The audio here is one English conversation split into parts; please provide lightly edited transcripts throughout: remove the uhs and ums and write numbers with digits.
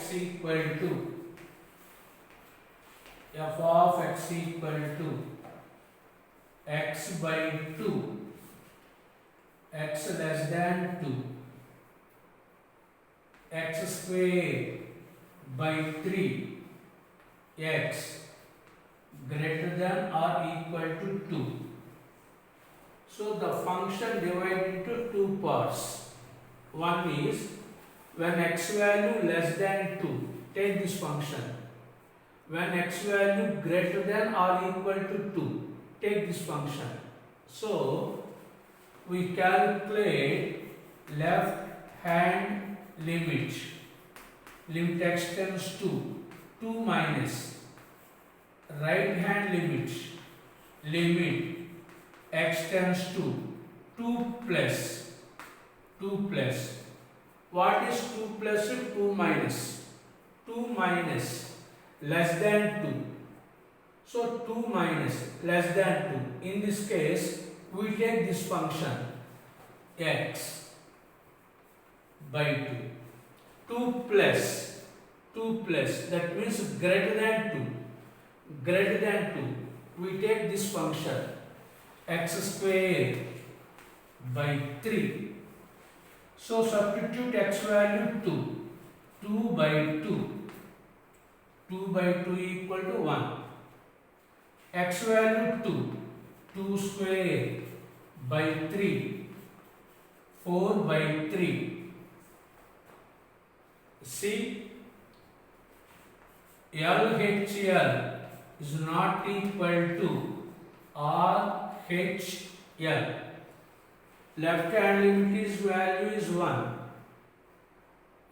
x equal to f of x equal to x by 2, x less than 2, x square by 3, x greater than or equal to 2. So the function divided into two parts. One is when x value less than 2, take this function. When x value greater than or equal to 2, take this function. So we calculate left hand limit. Limit x tends to 2 minus right hand limit. Limit x tends to 2 plus. 2 plus. What is 2 plus 2 minus? 2 minus less than 2. So 2 minus less than 2. In this case, we take this function x by 2. 2 plus, that means greater than 2. Greater than 2. We take this function x square by 3. So substitute x value 2. 2 by 2. 2 by 2 equal to 1. X value 2. 2 square by 3. 4 by 3. See, LHL is not equal to RHL. Left hand limit value is 1.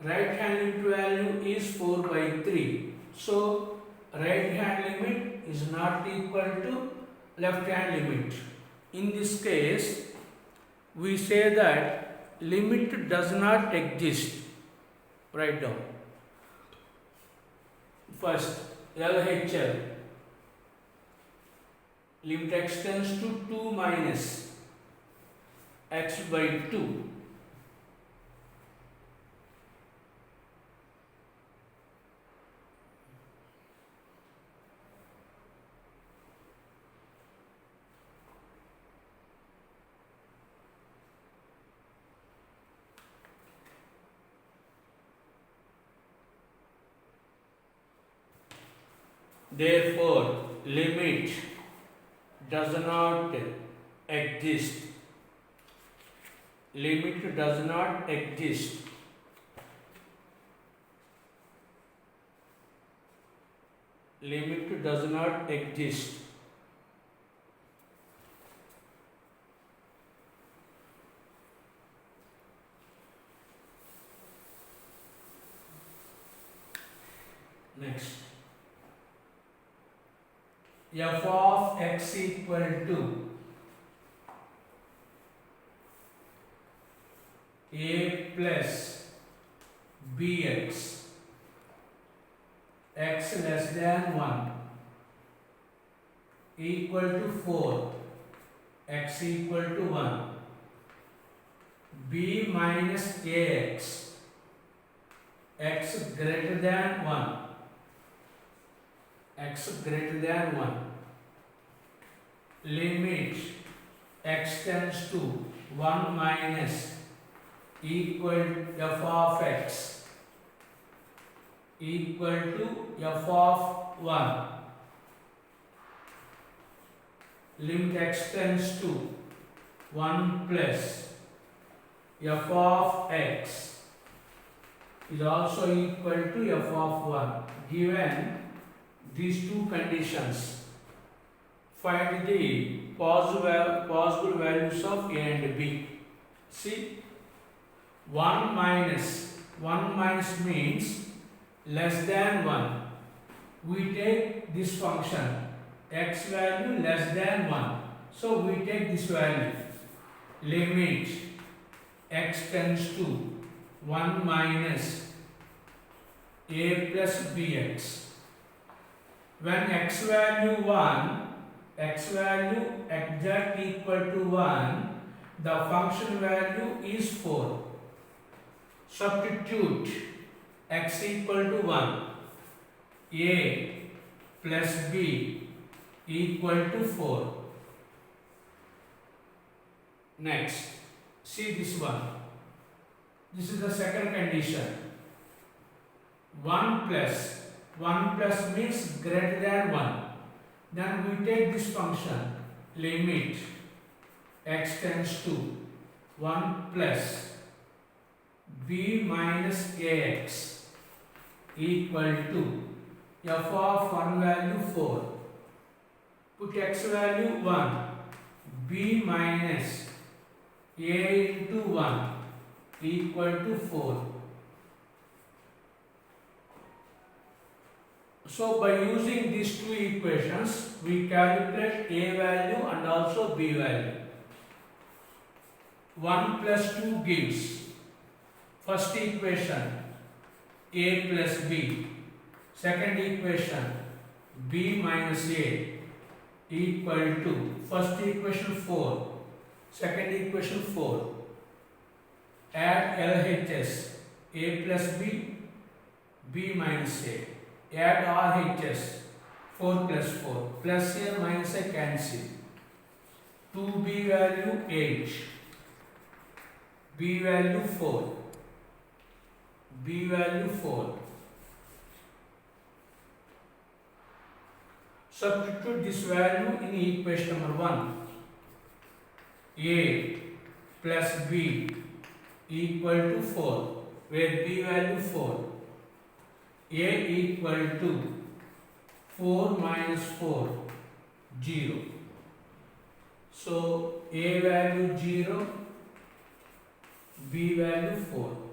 Right hand limit value is 4 by 3. So right hand limit is not equal to left hand limit. In this case, we say that limit does not exist. Write down. First, LHL. Limit x tends to 2 minus x by 2. Therefore, limit does not exist. Limit does not exist. Limit does not exist. Next. F of x equal to a plus bx, x less than 1, equal to 4, x equal to 1, b minus ax, x greater than 1, x greater than 1, limit x tends to 1 minus equal f of x equal to f of 1, limit x tends to 1 plus f of x is also equal to f of 1. Given these two conditions, find the possible values of a and b. See, 1 minus means less than 1. We take this function x value less than 1. So we take this value. Limit x tends to 1 minus a plus bx. When x value exact equal to 1, the function value is 4. Substitute x equal to 1, a plus b equal to 4. Next, see this one. This is the second condition. 1 plus means greater than 1. Then we take this function, limit x tends to 1 plus b minus ax equal to f of 1 value 4. Put x value 1, b minus a into 1 equal to 4. So by using these two equations, we calculate a value and also b value. 1 plus 2 gives first equation a plus b. Second equation b minus a equal to first equation 4. Second equation 4. Add LHS a plus b, b minus a. Add RHS 4 plus 4. Plus a minus a cancel. 2b value 8. B value 4. B value 4. Substitute this value in equation number 1. A plus b equal to 4, where b value 4. A equal to 4 minus 4, 0. So a value 0, b value 4.